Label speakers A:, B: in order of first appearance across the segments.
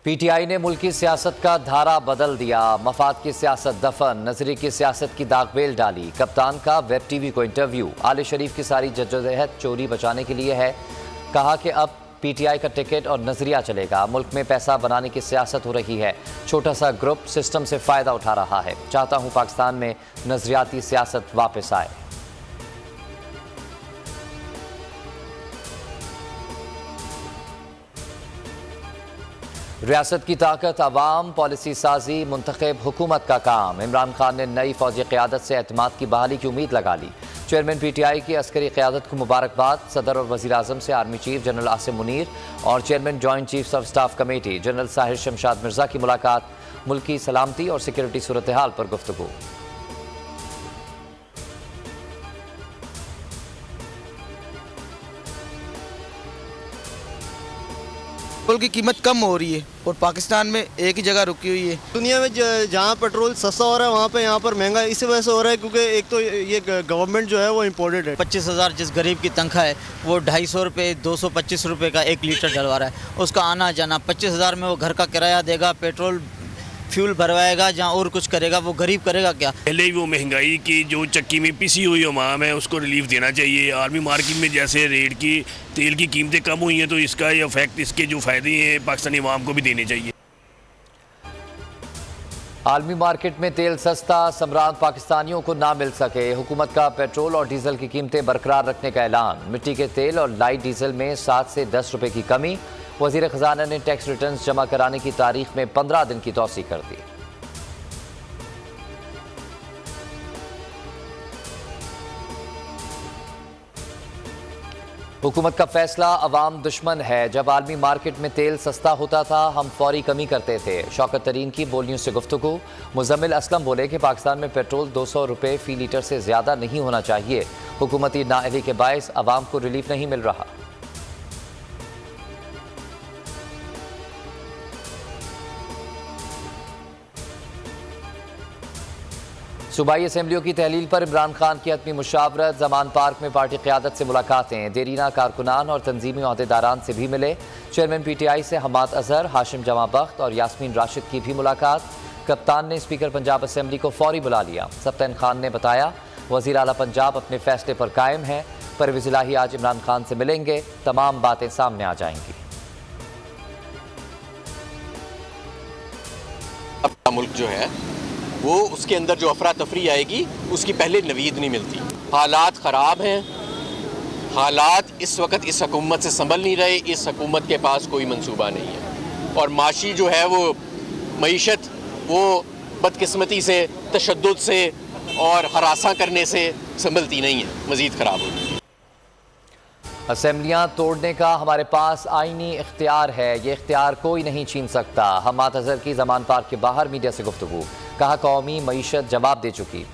A: PTI ने मुल्क की सियासत का धारा बदल दिया। मफाद की सियासत दफन, नजरी की सियासत की दागबेल डाली। कप्तान का वेब टीवी को इंटरव्यू। आले शरीफ की सारी जद्दोजहद चोरी बचाने के लिए है। कहा कि अब पीटीआई का टिकट और नजरिया चलेगा। मुल्क में पैसा बनाने की सियासत हो रही है। छोटा सा ग्रुप सिस्टम से फायदा उठा रहा है। चाहता हूं पाकिस्तान में नजरियाती सियासत वापस आए। रियासत की ताकत अवाम, पॉलिसी साजी, मुंतखब हुकूमत का काम। इमरान खान ने नई फौजी क़यादत से एतमाद की बहाली की उम्मीद लगा ली। चेयरमैन पीटीआई की अस्करी क़यादत को मुबारकबाद। सदर और वज़ीर आज़म से army chief general Asim Munir और chairman joint chiefs of staff committee general Sahir Shamshad Mirza की मुलाकात। मुल्क की सलामती और सिक्योरिटी सूरत हाल पर गुफ्तगू।
B: पेट्रोल की कीमत कम हो रही है और पाकिस्तान में एक ही जगह रुकी हुई है।
C: दुनिया में जहाँ पेट्रोल सस्ता हो रहा है वहाँ पे यहाँ पर महंगा इसी वजह से हो रहा है क्योंकि एक तो ये गवर्नमेंट जो है वो इम्पोर्टेड है।
D: 25,000 जिस गरीब की तनख्वाह है वो 250 रुपये 225 रुपये का 1 लीटर डलवा रहा है। उसका आना जाना 25,000 में वो घर का किराया देगा, पेट्रोल फ्यूल भरवाएगा, जहाँ और कुछ करेगा। वो गरीब करेगा क्या?
E: पहले ही वो महंगाई की जो चक्की में पिसी हुई अवाम है उसको रिलीफ देना चाहिए। आर्मी मार्केट में जैसे रेट की तेल की कीमतें कम हुई हैं तो इसका ये इफेक्ट, इसके जो फ़ायदे हैं पाकिस्तानी अवाम को भी देने चाहिए।
A: आलमी मार्केट में तेल सस्ता, समरान पाकिस्तानियों को ना मिल सके। हुकूमत का पेट्रोल और डीजल की कीमतें बरकरार रखने का ऐलान। मिट्टी के तेल और लाइट डीजल में 7 से 10 रुपए की कमी। वज़ीर ख़जाना ने टैक्स रिटर्न्स जमा कराने की तारीख में 15 दिन की तौसीह कर दी। हुकूमत का फैसला अवाम दुश्मन है। जब आलमी मार्केट में तेल सस्ता होता था हम फौरी कमी करते थे। शौकत तरीन की बोलियों से गुफ्तगू। मुजम्मिल असलम बोले कि पाकिस्तान में पेट्रोल 200 रुपये फी लीटर से ज़्यादा नहीं होना चाहिए। हुकूमती नाअहली के बायस अवाम को रिलीफ नहीं मिल रहा। सूबाई असम्बलियों की तहलील पर इमरान खान की हतमी मुशावरत। जमान पार्क में पार्टी क़यादत से मुलाकातें। देरीना कारकुनान और तंजीमी अहदेदारान से भी मिले। चेयरमैन पीटीआई से हमाद अजहर, हाशिम जमा बख्त और यास्मीन राशिद की भी मुलाकात। कप्तान ने स्पीकर पंजाब असम्बली को फौरी बुला लिया। सप्तान खान ने बताया वज़ीर आला पंजाब अपने फैसले पर कायम है। परवेज़ इलाही आज इमरान खान से मिलेंगे, तमाम बातें सामने आ जाएंगी।
F: अपना मुल्क जो है वो उसके अंदर जो अफरा तफरी आएगी उसकी पहले नवीद नहीं मिलती। हालात ख़राब हैं। हालात इस वक्त इस हुकूमत से संभल नहीं रहे। इस हुकूमत के पास कोई मंसूबा नहीं है और माशी जो है वो मईशत वो बदकिस्मती से, तशद्दुद से और हरासा करने से संभलती नहीं है, मज़ीद ख़राब होगी।
A: असेंबलियां तोड़ने का हमारे पास आईनी इख्तियार है। ये इख्तियार कोई नहीं छीन सकता। हमाद अजहर की जमान पार्क के बाहर मीडिया से गुफ्तगू। कहा कौमी मईशत जवाब दे चुकी,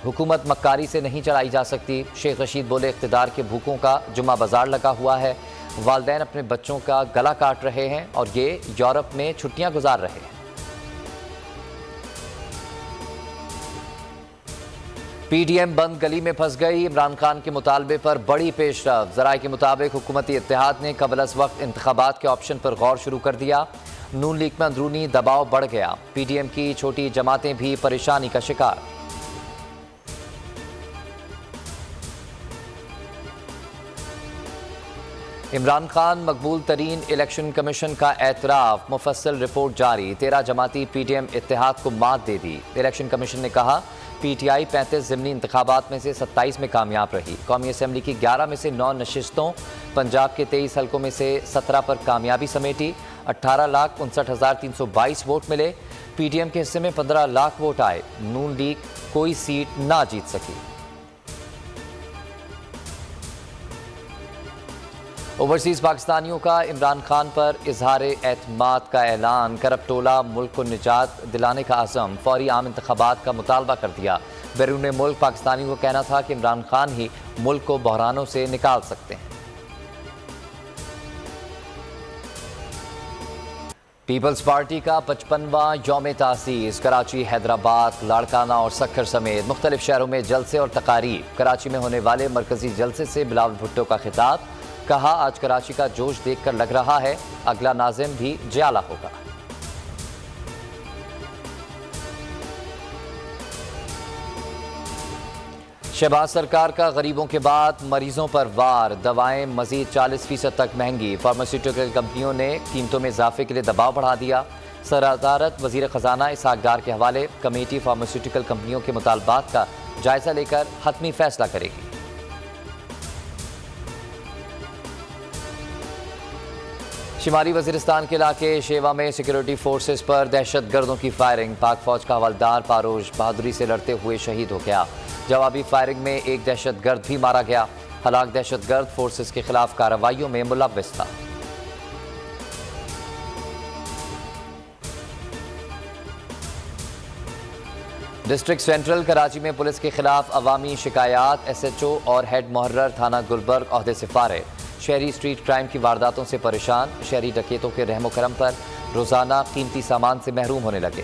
A: हुकूमत मक्कारी से नहीं चलाई जा सकती। शेख रशीद बोले इख्तिदार के भूखों का जुम्मा बाजार लगा हुआ है। वालिदैन अपने बच्चों का गला काट रहे हैं और ये यूरोप में छुट्टियां गुजार रहे हैं। पीडीएम बंद गली में फंस गई। इमरान खान के मुतालबे पर बड़ी पेशरफ। ज़राए के मुताबिक हुकूमती इत्तेहाद ने कबल अज़ वक्त इंतखाबात के ऑप्शन पर गौर शुरू कर दिया। नून लीग में अंदरूनी दबाव बढ़ गया। पीडीएम की छोटी जमातें भी परेशानी का शिकार। इमरान खान मकबूल तरीन। इलेक्शन कमीशन का एतराफ़। मुफस्सल रिपोर्ट जारी। 13 जमाती पीडीएम इत्तेहाद को मात दे दी। इलेक्शन कमीशन ने कहा पीटीआई 35 ज़िमनी इंतखाबात में से 27 में कामयाब रही। कौमी असम्बली की 11 में से 9 नशिस्तों, पंजाब के 23 हल्कों में से 17 पर कामयाबी समेटी। 18,59,322 वोट मिले। पीडीएम के हिस्से में 15 लाख वोट आए। नून लीग कोई सीट ना जीत सकी। ओवरसीज़ पाकिस्तानियों का इमरान खान पर इजहार एतमाद का ऐलान। करप्ट टोला मुल्क को निजात दिलाने का आज़म। फौरी आम इंतखाबात का मुतालबा कर दिया। बैरून मुल्क पाकिस्तानियों को कहना था कि इमरान खान ही मुल्क को बहरानों से निकाल सकते हैं। पीपल्स पार्टी का 55वां यौम तासीस। कराची, हैदराबाद, लाड़काना और सक्खर समेत मुख्तलिफ शहरों में जलसे और तकारीब। कराची में होने वाले मरकजी जलसे से बिलावल भुट्टो का खिताब। कहा, आज कराची का जोश देखकर लग रहा है अगला नाज़िम भी जियाला होगा। शहबाज सरकार का गरीबों के बाद मरीजों पर वार, दवाएं मजीद 40% तक महंगी। फार्मास्यूटिकल कंपनियों ने कीमतों में इजाफे के लिए दबाव बढ़ा दिया। सदारत वजीर खजाना इसहाक डार के हवाले, कमेटी फार्मास्यूटिकल कंपनियों के मुतालबात का जायजा लेकर हतमी फैसला करेगी। शिमाली वजीरिस्तान के इलाके शेवा में सिक्योरिटी फोर्सेस पर दहशत गर्दों की फायरिंग। पाक फौज का हवलदार पारोश बहादुरी से लड़ते हुए शहीद हो गया। जवाबी फायरिंग में एक दहशत गर्द भी मारा गया। हलाक दहशत गर्द फोर्सेस के खिलाफ कार्रवाइयों में मुलव्विस था। डिस्ट्रिक्ट सेंट्रल कराची में पुलिस के खिलाफ अवामी शिकायत। SHO और हेड मुहर्रर थाना गुलबर्ग ओहदे से फारिग। शहरी स्ट्रीट क्राइम की वारदातों से परेशान। शहरी डकैतों के रहमो करम पर रोजाना कीमती सामान से महरूम होने लगे।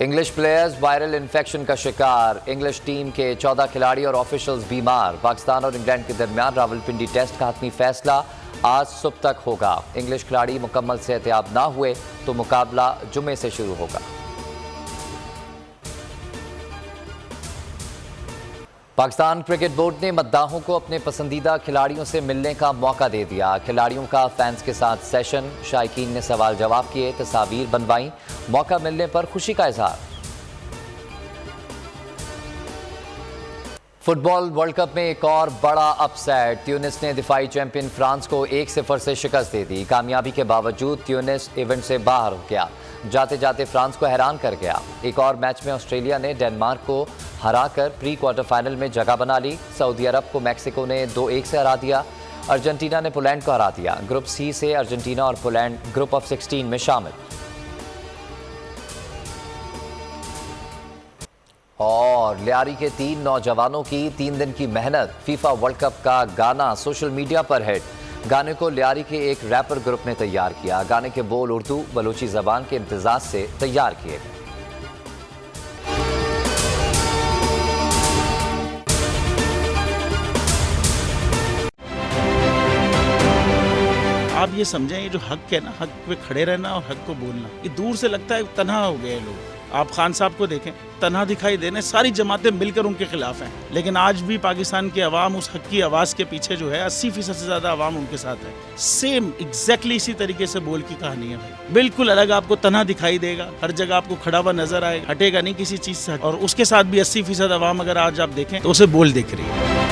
A: इंग्लिश प्लेयर्स वायरल इन्फेक्शन का शिकार। इंग्लिश टीम के 14 खिलाड़ी और ऑफिशियल्स बीमार। पाकिस्तान और इंग्लैंड के दरमियान रावलपिंडी टेस्ट का हतमी फैसला आज सुबह तक होगा। इंग्लिश खिलाड़ी मुकम्मल सेहतियाब ना हुए तो मुकाबला जुमे से शुरू होगा। पाकिस्तान क्रिकेट बोर्ड ने मद्दाहों को अपने पसंदीदा खिलाड़ियों से मिलने का मौका दे दिया। खिलाड़ियों का फैंस के साथ सेशन, शायकीन ने सवाल जवाब किए, तस्वीर बनवाई। मौका मिलने पर खुशी का इजहार। फुटबॉल वर्ल्ड कप में एक और बड़ा अपसेट। ट्यूनिस ने दिफाई चैंपियन फ्रांस को 1-0 से शिकस्त दे दी। कामयाबी के बावजूद ट्यूनिस इवेंट से बाहर हो गया। जाते जाते फ्रांस को हैरान कर गया। एक और मैच में ऑस्ट्रेलिया ने डेनमार्क को हराकर प्री क्वार्टर फाइनल में जगह बना ली। सऊदी अरब को मैक्सिको ने 2-1 से हरा दिया। अर्जेंटीना ने पोलैंड को हरा दिया। ग्रुप सी से अर्जेंटीना और पोलैंड ग्रुप ऑफ 16 में शामिल। और लियारी के 3 नौजवानों की 3 दिन की मेहनत। फीफा वर्ल्ड कप का गाना सोशल मीडिया पर हिट। गाने को लियारी के एक रैपर ग्रुप ने तैयार किया। गाने के बोल उर्दू बलूची जबान के इम्तिजाज से तैयार किए गए।
G: आप ये समझें, ये जो हक है ना, हक पे खड़े रहना और हक को बोलना, ये दूर से लगता है तन्हा हो गए लोग। आप खान साहब को देखें, तन्हा दिखाई देने, सारी जमातें मिलकर उनके खिलाफ हैं। लेकिन आज भी पाकिस्तान की आवाम उस हक की आवाज़ के पीछे जो है 80% से ज़्यादा आवाम उनके साथ है। सेम एग्जैक्टली इसी तरीके से बोल की कहानी है भाई। बिल्कुल अलग आपको तन्हा दिखाई देगा, हर जगह आपको खड़ा हुआ नजर आएगा, हटेगा नहीं किसी चीज़ से। और उसके साथ भी 80% आवाम अगर आज आप देखें तो उसे बोल दिख रही है।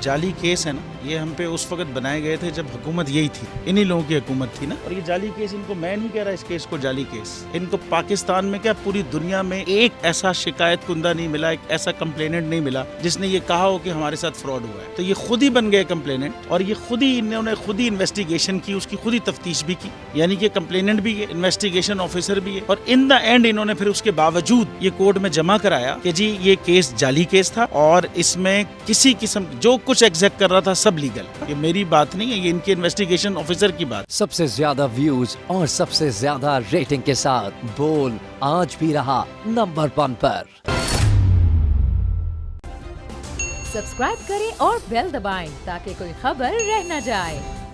G: जाली केस है ना, ये हम पे उस वक्त बनाए गए थे जब हुकूमत यही थी, इन्हीं लोगों की हुकूमत थी ना। और ये जाली केस, इनको मैं नहीं कह रहा इस केस को जाली केस, इनको पाकिस्तान में क्या पूरी दुनिया में एक ऐसा शिकायत कुंदा नहीं मिला, एक ऐसा कंप्लेनेंट नहीं मिला जिसने ये कहा हो कि हमारे साथ फ्रॉड हुआ है। तो ये खुद ही बन गए कंप्लेनेंट और ये खुद ही इन्होंने खुद ही इन्वेस्टिगेशन की, उसकी खुद ही तफ्तीश भी की। यानी कि कंप्लेनेंट भी है, इन्वेस्टिगेशन ऑफिसर भी है। और इन द एंड इन्होंने फिर उसके बावजूद ये कोर्ट में जमा कराया कि जी ये केस जाली केस था और इसमें किसी किस्म जो कुछ एग्जैक्ट कर रहा था सब लीगल। ये मेरी बात नहीं है, ये इनके इन्वेस्टिगेशन ऑफिसर की बात।
H: सबसे ज्यादा व्यूज और सबसे ज्यादा रेटिंग के साथ बोल आज भी रहा नंबर 1 पर।
I: सब्सक्राइब करें और बेल दबाएं ताकि कोई खबर रह न जाए।